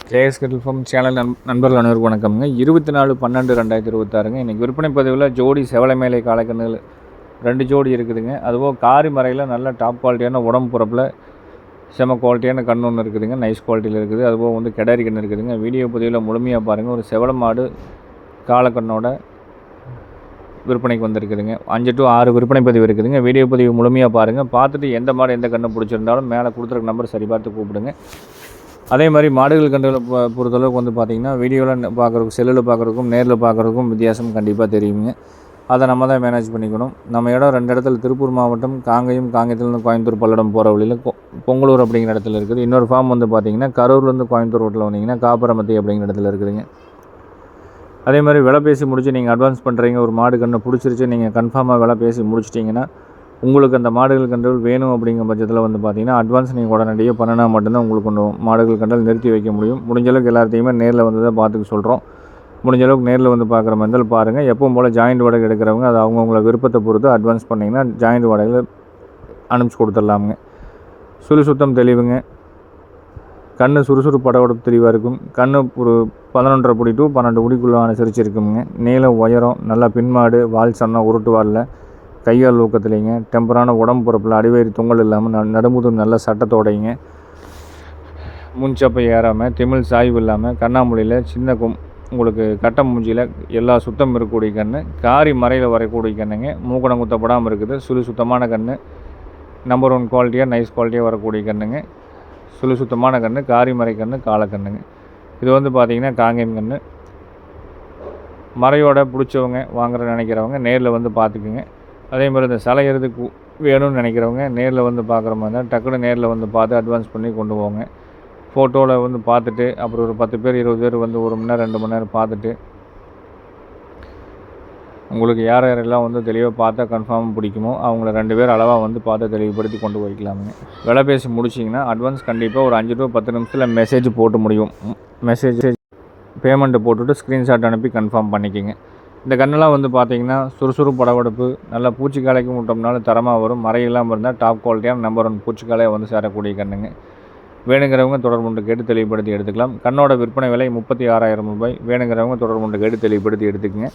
KS Kettle form channel நண்பர்கள் அனைவருக்கும் வணக்கம்ங்க. 24/12/2026ங்க. இன்றைக்கி விற்பனை பதிவில் ஜோடி செவலை மேலை காளைக்கண்ணுகள் 2 ஜோடி இருக்குதுங்க. அதுபோக காரி மறையில் நல்ல டாப் குவாலிட்டியான உடம்பு பிறப்பில் செம குவாலிட்டியான கண் ஒன்று இருக்குதுங்க. நைஸ் குவாலிட்டியில் இருக்குது. அதுபோக வந்து கிடாரி கண் இருக்குதுங்க. வீடியோ பதிவில் முழுமையாக பாருங்கள். ஒரு செவலை மாடு காளைக்கண்ணோட விற்பனைக்கு வந்திருக்குதுங்க. 5 to 6 விற்பனை பதிவு இருக்குதுங்க. வீடியோ பதிவு முழுமையாக பாருங்கள். பார்த்துட்டு எந்த மாடு எந்த கண்ணை பிடிச்சிருந்தாலும் மேலே கொடுத்துருக்க நம்பர் சரி பார்த்து கூப்பிடுங்க. அதே மாதிரி மாடுகள் கன்றுகளை பொறுத்தளவுக்கு வந்து பார்த்திங்கன்னா வீடியோவில் பார்க்குறதுக்கும் செல்லில் பார்க்குறதுக்கும் நேரில் பார்க்குறதுக்கும் வித்தியாசம் கண்டிப்பாக தெரியுங்க. அதை நம்ம தான் மேனேஜ் பண்ணிக்கணும். நம்ம இடம் 2 இடத்துல திருப்பூர் மாவட்டம் காங்கேயத்துலேருந்து கோயம்புத்தூர் பல்லடம் போகிற வழியில் பொங்கலூர் அப்படிங்கிற இடத்துல இருக்குது. இன்னொரு ஃபார்ம் வந்து பார்த்திங்கன்னா கரூர்லேருந்து கோயம்புத்தூர் ரோட்டில் வந்தீங்கன்னா காப்பரமத்தி அப்படிங்கிற இடத்துல இருக்குதுங்க. அதே மாதிரி விலை பேசி முடிச்சு நீங்கள் அட்வான்ஸ் பண்ணுறீங்க, ஒரு மாடு கன்று பிடிச்சிருச்சு, நீங்கள் கன்ஃபார்மாக விலை பேசி முடிச்சிட்டிங்கன்னா உங்களுக்கு அந்த மாடுகள் கன்றுகள் வேணும் அப்படிங்கிற பட்சத்தில் வந்து பார்த்திங்கன்னா அட்வான்ஸ் நீங்கள் உடனடியாக பண்ணினா மட்டும்தான் உங்களுக்கு ஒன்று மாடுகள் கன்றுகள் நிறுத்தி வைக்க முடியும். முடிஞ்சளவுக்கு எல்லாத்தையுமே நேரில் வந்து தான் பார்த்துக்க சொல்கிறோம். முடிஞ்சளவுக்கு நேரில் வந்து பார்க்குற மாதிரி பாருங்கள். எப்பவும் போல் ஜாயிண்ட் வாடகை எடுக்கிறவங்க அது அவங்கவுங்கள விருப்பத்தை பொறுத்து அட்வான்ஸ் பண்ணிங்கன்னா ஜாயிண்ட் வாடகையில் அனுப்பிச்சி கொடுத்துடலாமுங்க. சுத்தம் தெளிவுங்க. கண் சுறுசுறுப்படோட தெளிவாக இருக்கும். கண் ஒரு 11.5 புடி to 12 புடிக்குள்ளே அனுசரிச்சிருக்குங்க. நீளம் உயரம் நல்லா பின்மாடு வால் சன்னம் உருட்டு வாலில் கையால் ஊக்கத்துலேங்க. டெம்பரான உடம்பு பொறுப்பில் அடிவயிறு தொங்கல் இல்லாமல் நடுமுது நல்ல சட்டத்தோடைங்க. முன்சப்பை ஏறாமல் திமிழ் சாய்வு இல்லாமல் கண்ணாமொழியில் சின்ன உங்களுக்கு கட்ட மூஞ்சியில் எல்லா சுத்தம் இருக்கக்கூடிய கண். காரி மறையில் வரக்கூடிய கண்ணுங்க. மூக்கணம் குத்தப்படாமல் இருக்குது. சுத்தமான கண். நம்பர் 1 குவாலிட்டியாக நைஸ் குவாலிட்டியாக வரக்கூடிய கண்ணுங்க. சுத்தமான கண், காரி மறை கண், காலக்கண்ணுங்க. இது வந்து பார்த்திங்கன்னா காங்கேயம் கண். மறையோட பிடிச்சவங்க வாங்குற நினைக்கிறவங்க நேரில் வந்து பார்த்துக்குங்க. அதே மாதிரி இந்த சலையிறதுக்கு வேணும்னு நினைக்கிறவங்க நேரில் வந்து பார்க்குற மாதிரி இருந்தால் டக்குனு நேரில் வந்து பார்த்து அட்வான்ஸ் பண்ணி கொண்டு போங்க. ஃபோட்டோவில் வந்து பார்த்துட்டு அப்புறம் ஒரு 10 பேர் 20 பேர் வந்து 1 மணி நேரம் 2 மணி நேரம் பார்த்துட்டு உங்களுக்கு யாரெல்லாம் வந்து தெளிவாக பார்த்தா கன்ஃபார்மாக பிடிக்குமோ அவங்கள 2 பேர் அளவாக வந்து பார்த்து தெளிவுபடுத்தி கொண்டு போய்க்கலாமுங்க. விலை பேசி முடிச்சிங்கன்னா அட்வான்ஸ் கண்டிப்பாக ஒரு 5 to 10 நிமிஷத்தில் மெசேஜ் போட்டு முடியும். மெசேஜ் பேமெண்ட்டு போட்டுவிட்டு ஸ்க்ரீன்ஷாட் அனுப்பி கன்ஃபார்ம் பண்ணிக்கோங்க. இந்த கண்ணெல்லாம் வந்து பார்த்திங்கன்னா சுறுசுறுப்பு படவெடுப்பு நல்லா பூச்சிக்காலைக்கு விட்டோம்னாலும் தரமாக வரும். மறையில்லாமல் இருந்தால் டாப் குவாலிட்டியான நம்பர் 1 பூச்சிக்காலையை வந்து சேரக்கூடிய கண்ணுங்க. வேணுங்கிறவங்க தொடர்புண்டு கேட்டு தெளிவுபடுத்தி எடுத்துக்கலாம். கண்ணோட விற்பனை விலை 36,000 ரூபாய். வேணுங்கிறவங்க தொடர்புண்டு கேட்டு தெளிவுபடுத்தி எடுத்துக்கங்க.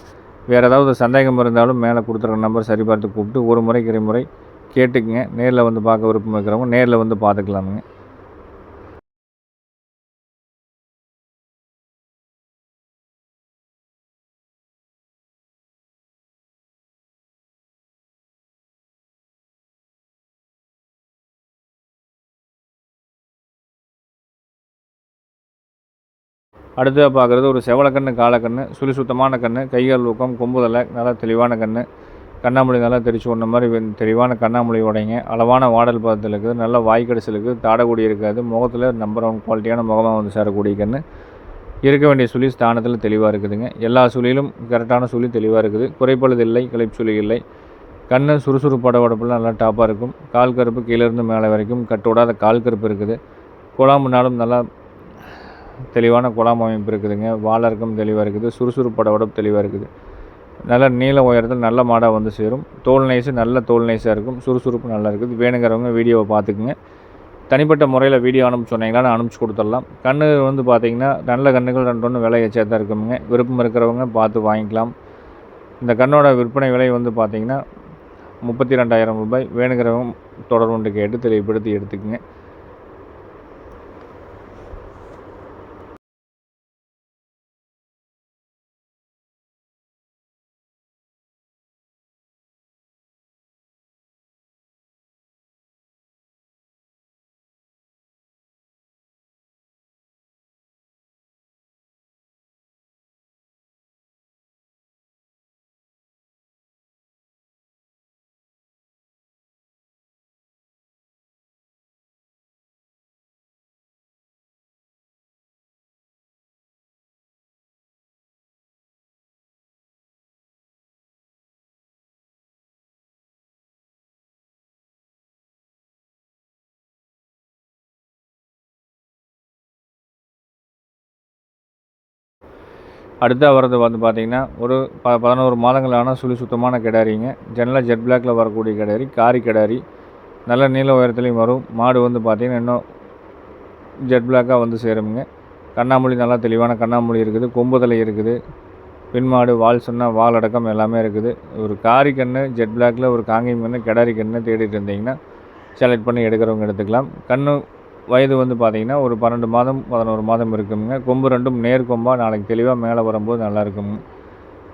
வேறு ஏதாவது சந்தேகம் இருந்தாலும் மேலே கொடுத்துருக்க நம்பர் சரி பார்த்து கூப்பிட்டு ஒரு முறைக்கு 2 முறை கேட்டுக்குங்க. நேரில் வந்து பார்க்க விருப்பம் இருக்கிறவங்க நேரில் வந்து பார்த்துக்கலாமுங்க. அடுத்ததாக பார்க்குறது ஒரு செவலக்கண்ணு காலக்கண்ணு. சுத்தமான கண், கைகால் ஊக்கம், கொம்புதலை நல்லா தெளிவான கண். கண்ணாமொழி நல்லா தெரிச்சு ஒன்ற மாதிரி தெளிவான கண்ணாமொழி உடைங்க. அளவான வாடல் பாதத்தில் இருக்குது. நல்லா வாய்க்கடிசல் இருக்குது. தாடக்கூடிய இருக்காது. முகத்தில் நம்பர் 1 குவாலிட்டியான முகமாக வந்து சேரக்கூடிய கண். இருக்க வேண்டிய சுழி ஸ்தானத்தில் தெளிவாக இருக்குதுங்க. எல்லா சுழியிலும் கரெக்டான சுழி தெளிவாக இருக்குது. குறைப்பழுது இல்லை, கிளைப்பு சுழி இல்லை. கண் சுறுசுறுப்படவடப்பில் நல்லா டாப்பாக இருக்கும். கால் கருப்பு கீழேருந்து மேலே வரைக்கும் கட்டோடாத கால் கருப்பு இருக்குது. குழாம்புனாலும் நல்லா தெளிவான குழாம் அமைப்பு இருக்குதுங்க. வாழறக்கம் தெளிவாக இருக்குது. சுறுசுறுப்படோட தெளிவாக இருக்குது. நல்ல நீள உயரத்தில் நல்ல மாடாக வந்து சேரும். தோல் நைஸு நல்ல தோல் நைஸாக இருக்கும். சுறுசுறுப்பு நல்லா இருக்குது. வேணுங்கிறவங்க வீடியோவை பார்த்துக்குங்க. தனிப்பட்ட முறையில் வீடியோ அனுப்பிச்சு சொன்னீங்கன்னா நான் அனுப்பிச்சி கொடுத்துடலாம். கண் வந்து பார்த்திங்கன்னா நல்ல கண்ணுகள் 2 விலை எச்சா தான் இருக்குங்க. விருப்பம் இருக்கிறவங்க பார்த்து வாங்கிக்கலாம். இந்த கண்ணோட விற்பனை விலை வந்து பார்த்திங்கன்னா 32,000 ரூபாய். வேணுங்கிறவங்க தொடர்புண்டு கேட்டு தெளிவுபடுத்தி எடுத்துக்கங்க. அடுத்ததாக வரது வந்து பார்த்திங்கன்னா ஒரு 11 மாதங்களான சுத்தமான கிடாரிங்க. ஜன்னலாக ஜெட் பிளாக்கில் வரக்கூடிய கிடாரி, காரி கிடாரி. நல்ல நீள உயரத்துலேயும் வரும். மாடு வந்து பார்த்திங்கன்னா இன்னும் ஜெட் பிளாக்காக வந்து சேருங்க. கண்ணாமூலி நல்லா தெளிவான கண்ணாமூலி இருக்குது, கொம்புதலை இருக்குது, பின்மாடு வால் சொன்னால் வால் அடக்கம் எல்லாமே இருக்குது. ஒரு காரி கன்று ஜெட் பிளாக்கில் ஒரு காங்கேயம் கன்று கிடாரி கன்று தேடிட்டு இருந்தீங்கன்னா செலக்ட் பண்ணி எடுக்கிறவங்க எடுத்துக்கலாம். கன்று வயது வந்து பார்த்திங்கன்னா ஒரு 12 மாதம் 11 மாதம் இருக்குங்க. கொம்பு ரெண்டும் நேர் கொம்பாக நாளைக்கு தெளிவாக மேலே வரும்போது நல்லா இருக்குங்க.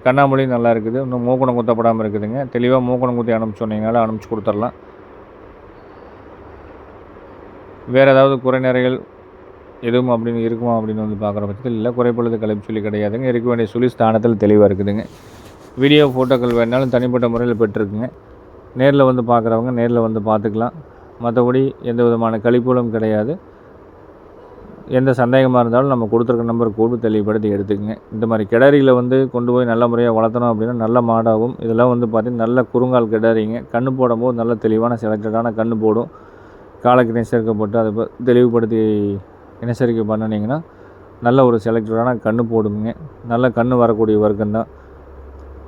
கண்ணாமூலி நல்லா இருக்குது, இன்னும் மூக்கணம் குத்தப்படாமல் இருக்குதுங்க. தெளிவாக மூக்கணம் குத்தி அனுப்பிச்சு சொன்னீங்கனால அனுப்பிச்சி கொடுத்துடலாம். வேறு ஏதாவது குறைநிறைகள் எதுவும் அப்படின்னு இருக்குமா அப்படின்னு வந்து பார்க்குற பட்சத்தில் இல்லை. குறைப்பொழுது கழிப்பு சொல்லி கிடையாதுங்க. இருக்க வேண்டிய சொல்லி ஸ்தானத்தில் தெளிவாக இருக்குதுங்க. வீடியோ ஃபோட்டோக்கள் வேணாலும் தனிப்பட்ட முறையில் பெற்றுருக்குங்க. நேரில் வந்து பார்க்குறவங்க நேரில் வந்து பார்த்துக்கலாம். மற்றபடி எந்த விதமான கழிப்புகளும் கிடையாது. எந்த சந்தேகமாக இருந்தாலும் நம்ம கொடுத்துருக்க நம்பர் கூடு தெளிவுபடுத்தி எடுத்துக்கங்க. இந்த மாதிரி கிடாரிகளை வந்து கொண்டு போய் நல்ல முறையாக வளர்த்தணும் அப்படின்னா நல்ல மாடாகும். இதெல்லாம் வந்து பார்த்திங்கன்னா நல்ல குறுங்கால் கிடாரிங்க. கன்று போடும்போது நல்ல தெளிவான செலக்டடான கன்று போடும். காலைக்கு இனச்சேர்க்கப்பட்டு அதை தெளிவுபடுத்தி இனச்சரிக்கை பண்ணினீங்கன்னா நல்ல ஒரு செலக்டடான கன்று போடுங்க. நல்ல கன்று வரக்கூடிய வர்க்கம் தான்.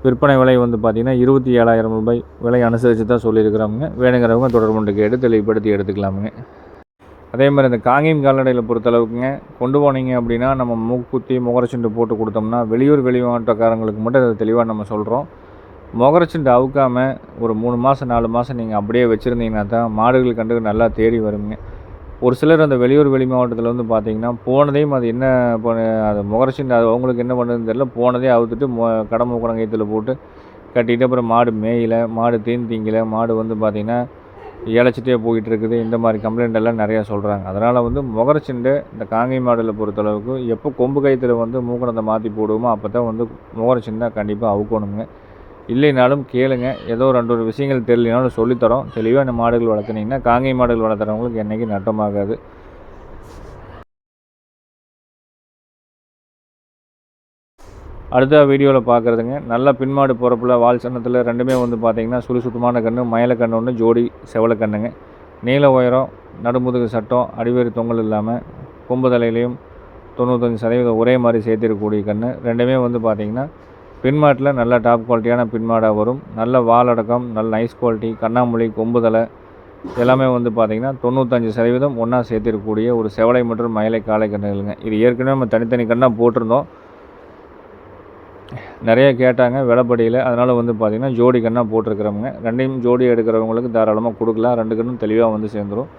விற்பனை விலை வந்து பார்த்திங்கன்னா 27,000 ரூபாய் விலை அனுசரித்து தான் சொல்லியிருக்கிறாங்க. வேணுங்கிறவங்க தொடர்பு கேட்டு தெளிவுபடுத்தி எடுத்துக்கலாமுங்க. அதே மாதிரி இந்த காங்கேயம் கால்நடையில் பொறுத்தளவுக்குங்க கொண்டு போனீங்க அப்படின்னா நம்ம மூக்குத்தி முகரச்சுண்டு போட்டு கொடுத்தோம்னா வெளியூர் வெளிமாவட்டக்காரங்களுக்கு மட்டும் அதை தெளிவாக நம்ம சொல்கிறோம். முகரச்சுண்டு அவுக்காமல் ஒரு 3 மாதம் 4 மாதம் நீங்கள் அப்படியே வச்சுருந்தீங்கன்னா தான் மாடுகள் கண்டுக்கு நல்லா தேடி வருங்க. ஒரு சிலர் அந்த வெளியூர் வெளி மாவட்டத்தில் வந்து பார்த்திங்கன்னா போனதையும் அது என்ன அது முகரச்சுண்டு அது அவங்களுக்கு என்ன பண்ணுறதுன்னு தெரியல, போனதே அவுத்துட்டு கடமுக்குடங்கயத்தில் போட்டு கட்டிட்டு அப்புறம் மாடு மேயல, மாடு திங்கலை, மாடு வந்து பார்த்திங்கன்னா இழைச்சிட்டே போயிட்டு இருக்குது. இந்த மாதிரி கம்ப்ளைண்ட் எல்லாம் நிறையா சொல்கிறாங்க. அதனால் வந்து முகரச்சுண்டு இந்த காங்கேயம் மாடுகளை பொறுத்தளவுக்கு எப்போ கொம்பு கயத்தில் வந்து மூக்கணத்தை மாற்றி போடுவோமோ அப்போ தான் வந்து முகரச்சுண்டை கண்டிப்பாக அவுக்கணுங்க. இல்லைனாலும் கேளுங்க, ஏதோ 2 விஷயங்கள் தெரியலனாலும் சொல்லித்தரோம். தெளிவாக இந்த மாடுகள் வளர்த்துனீங்கன்னா காங்கேயம் மாடுகள் வளர்த்துறவங்களுக்கு என்றைக்கும் நட்டமாகாது. அடுத்த வீடியோவில் பார்க்குறதுங்க நல்ல பின்மாடு பொறப்பில் வால் சன்னத்தில் ரெண்டுமே வந்து பார்த்திங்கன்னா சுத்தமான கன்று, மயிலக்கன்று ஒன்று, ஜோடி செவலக்கண்ணுங்க. நீள உயரம், நடுமுதுகு சட்டம், அடிவேறு தொங்கல் இல்லாமல் கொம்பு தலையிலையும் 95% ஒரே மாதிரி சேர்த்திருக்கக்கூடிய கன்று. ரெண்டுமே வந்து பார்த்திங்கன்னா பின்மாட்டில் நல்ல டாப் குவாலிட்டியான பின்மாடாக வரும். நல்ல வாலடக்கம், நல்ல நைஸ் குவாலிட்டி, கண்ணாமூலி, கொம்புதலை எல்லாமே வந்து பார்த்திங்கன்னா 95% ஒன்றா சேர்த்திருக்கக்கூடிய ஒரு செவலை மற்றும் மயிலை காளை கன்றுகளுங்க. இது ஏற்கனவே நம்ம தனித்தனி கண்ணாக போட்டிருந்தோம். நிறைய கேட்டாங்க விலைப்படியில். அதனால் வந்து பார்த்திங்கன்னா ஜோடி கண்ணாக போட்டிருக்கிறவங்க ரெண்டையும் ஜோடி எடுக்கிறவங்களுக்கு தாராளமாக கொடுக்கலாம். 2 கண்ணும் தெளிவாக வந்து சேர்ந்துடும்.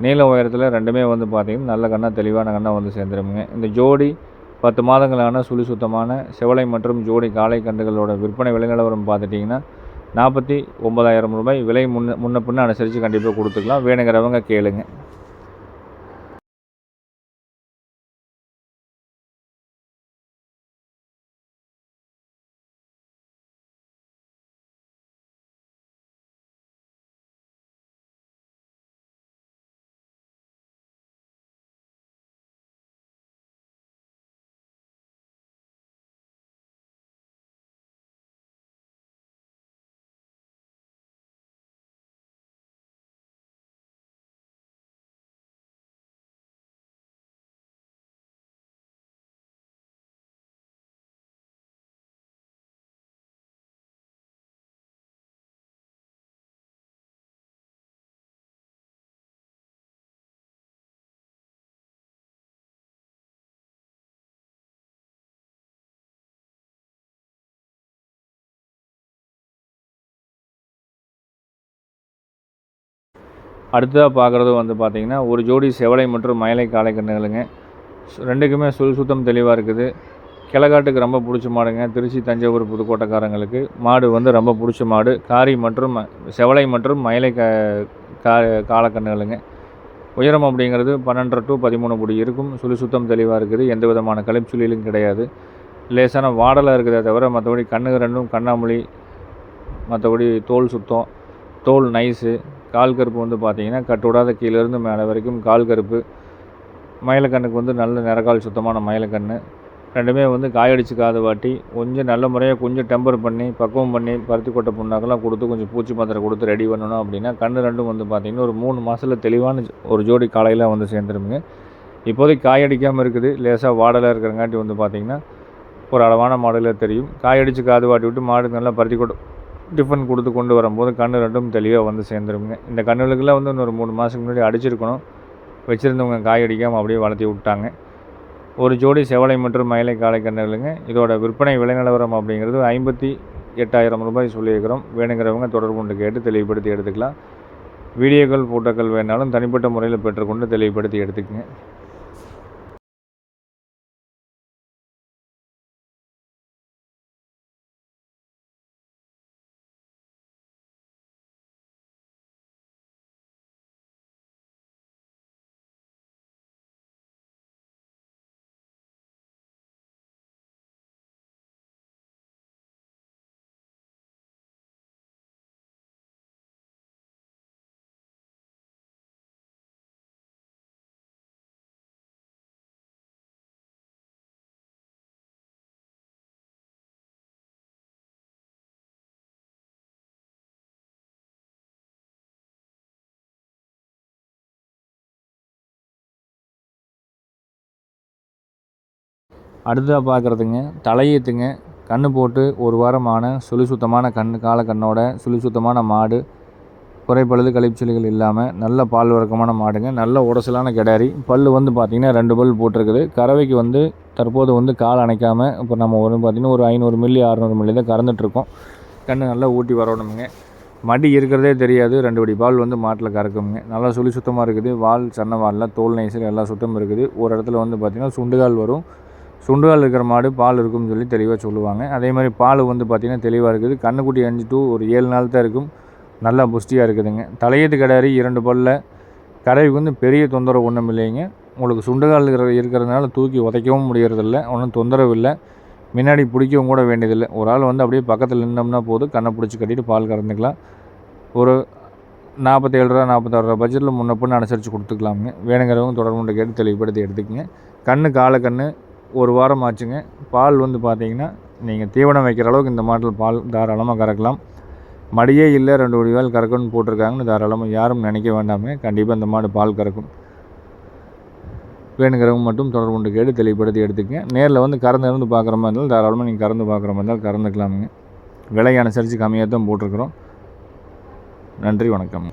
நீள உயரத்தில் ரெண்டுமே வந்து பார்த்திங்கன்னா நல்ல கண்ணாக தெளிவான கண்ணாக வந்து சேர்ந்துருமுங்க. இந்த ஜோடி 10 மாதங்களான சுத்தமான செவலை மற்றும் ஜோடி காளை கன்றுகளோட விற்பனை விலை நிலவரம் பார்த்துட்டிங்கன்னா 49,000 ரூபாய் விலை முன்ன பின்ன அனுசரித்து கண்டிப்பாக கொடுத்துக்கலாம். வேணுங்கிறவங்க கேளுங்க. அடுத்ததாக பார்க்குறது வந்து பார்த்திங்கன்னா ஒரு ஜோடி செவலை மற்றும் மயிலை காளை கன்றுகளுங்க. ரெண்டுக்குமே சுத்தம் தெளிவாக இருக்குது. கிழக்காட்டுக்கு ரொம்ப பிடிச்ச மாடுங்க. திருச்சி, தஞ்சாவூர், புதுக்கோட்டைக்காரங்களுக்கு மாடு வந்து ரொம்ப பிடிச்ச மாடு. காரி மற்றும் செவலை மற்றும் மயிலை காளக்கன்றுகளுங்க. உயரம் அப்படிங்கிறது 12 to 13 அடி இருக்கும். சுத்தம் தெளிவாக இருக்குது. எந்த விதமான கழிப்பு சுழிலும் கிடையாது. லேசான வாடலாக இருக்குதே தவிர மற்றபடி கண்ணுக்கு ரெண்டும் கண்ணாமொழி, மற்றபடி தோல் சுத்தம், தோல் நைஸு. கால் கருப்பு வந்து பார்த்திங்கன்னா கட்டுவிடாத கீழேருந்து மேலே வரைக்கும் கால் கருப்பு. மயிலக்கண்ணுக்கு வந்து நல்ல நிறக்கால் சுத்தமான மயிலக்கண்ணு. ரெண்டுமே வந்து காயடிச்சு காது வாட்டி கொஞ்சம் நல்ல முறையாக கொஞ்சம் டெம்பர் பண்ணி பக்குவம் பண்ணி பருத்தி கொட்டை புண்ணாக்கெல்லாம் கொடுத்து கொஞ்சம் பூச்சி மாத்திரை கொடுத்து ரெடி பண்ணணும் அப்படின்னா கண்ணு ரெண்டும் வந்து பார்த்திங்கன்னா ஒரு 3 மாதத்தில் தெளிவான ஒரு ஜோடி காலையில் வந்து சேர்ந்துருமுங்க. இப்போதைக்கு காயடிக்காமல் இருக்குது. லேசாக வாடலாக இருக்கிறங்காட்டி வந்து பார்த்திங்கன்னா ஒரு அளவான மாடலில் தெரியும். காயடிச்சு காது வாட்டி விட்டு மாடு நல்லா பருத்தி கொட்டை டிஃபன் கொடுத்து கொண்டு வரும்போது கண்ணு ரெண்டும் தெளிவாக வந்து சேர்ந்துருங்க. இந்த கண்ணுகளுக்கெல்லாம் வந்து இன்னொரு 3 மாதத்துக்கு முன்னாடி அடிச்சிருக்கணும். வச்சுருந்தவங்க காய் அடிக்காமல் அப்படியே வளர்த்தி விட்டாங்க. ஒரு ஜோடி செவலை மற்றும் மயிலை காளை கன்றுகளுங்க. இதோட விற்பனை விலை நிலவரம் அப்படிங்கிறது 58,000 ரூபாய் சொல்லியிருக்கிறோம். வேணுங்கிறவங்க தொடர்பு கொண்டு கேட்டு தெளிவுபடுத்தி எடுத்துக்கலாம். வீடியோக்கள் ஃபோட்டோக்கள் வேணாலும் தனிப்பட்ட முறையில் பெற்றுக்கொண்டு தெளிவுபடுத்தி எடுத்துக்கங்க. அடுத்ததாக பார்க்குறதுங்க தலையீத்துங்க. கன்று போட்டு ஒரு வாரமான சுழி சுத்தமான காலக்கண்ணோட சுழி சுத்தமான மாடு, குறைப்பழுது கழிச்சல்கள் இல்லாமல் நல்ல பால் வர்க்கமான மாடுங்க. நல்ல உடசலான கிடாரி. பல் வந்து பார்த்திங்கன்னா 2 பல் போட்டிருக்குது. கறவைக்கு வந்து தற்போது வந்து கால் அணைக்காமல் இப்போ நம்ம பார்த்திங்கன்னா ஒரு 500 மில்லி 600 மில்லி தான் கறந்துட்டுருக்கோம். கன்று நல்லா ஊட்டி வரணுமுங்க. மடி இருக்கிறதே தெரியாது. 2 படி பால் வந்து மாட்டில் கறக்குமுங்க. நல்லா சுழி சுத்தமாக இருக்குது. வால் சன்ன வாலில் தோல் நைசில் எல்லா சுத்தமும் இருக்குது. ஒரு இடத்துல வந்து பார்த்திங்கன்னா சுண்டுகால் வரும். சுண்டுகால் இருக்கிற மாடு பால் இருக்கும்னு சொல்லி தெளிவாக சொல்லுவாங்க. அதே மாதிரி பால் வந்து பார்த்திங்கன்னா தெளிவாக இருக்குது. கண்ணுக்குட்டி 5 to ஒரு 7 நாள் தான் இருக்கும். நல்லா புஷ்டியாக இருக்குதுங்க. தலையீத்து கிடாரி 2 பல்ல. கறவைக்கு வந்து பெரிய தொந்தரவு ஒன்றும் இல்லைங்க. உங்களுக்கு சுண்டுகால் இருக்கிறதுனால தூக்கி உதைக்கவும் முடியறதில்ல. ஒன்றும் தொந்தரவு இல்லை. முன்னாடி பிடிக்கவும் கூட வேண்டியதில்லை. ஒரு ஆள் வந்து அப்படியே பக்கத்தில் நின்றோம்னா போதும், கண்ணை பிடிச்சி கட்டிட்டு பால் கறந்துக்கலாம். ஒரு 47 ரூபா 46 ரூபா பட்ஜெட்டில் முன்ன பின்ன அனுசரித்து கொடுத்துக்கலாமுங்க. வேணுங்கிறவங்க தொடர்பு கொண்டு கேட்டு தெளிவுபடுத்தி எடுத்துக்கங்க. கன்று காலக்கன்று ஒரு வாரம் ஆச்சுங்க. பால் வந்து பார்த்திங்கன்னா நீங்கள் தீவனம் வைக்கிற அளவுக்கு இந்த மாட்டில் பால் தாராளமாக கறக்கலாம். மடியே இல்லை 2 வடிவால் கறக்கணும்னு போட்டிருக்காங்கன்னு தாராளமாக யாரும் நினைக்க வேண்டாமே. கண்டிப்பாக இந்த மாடு பால் கறக்கும். வேணுங்கிறவங்க மட்டும் தொடர்பு கொண்டு கேட்டு தெளிவுபடுத்தி எடுத்துக்கங்க. நேரில் வந்து கறந்து பார்க்குற மாதிரி இருந்தாலும் தாராளமாக நீங்கள் கறந்து பார்க்குற மாதிரி இருந்தாலும் கறந்துக்கலாமுங்க. விலை அனுசரித்து கம்மியாக தான் போட்டிருக்கிறோம். நன்றி, வணக்கம்.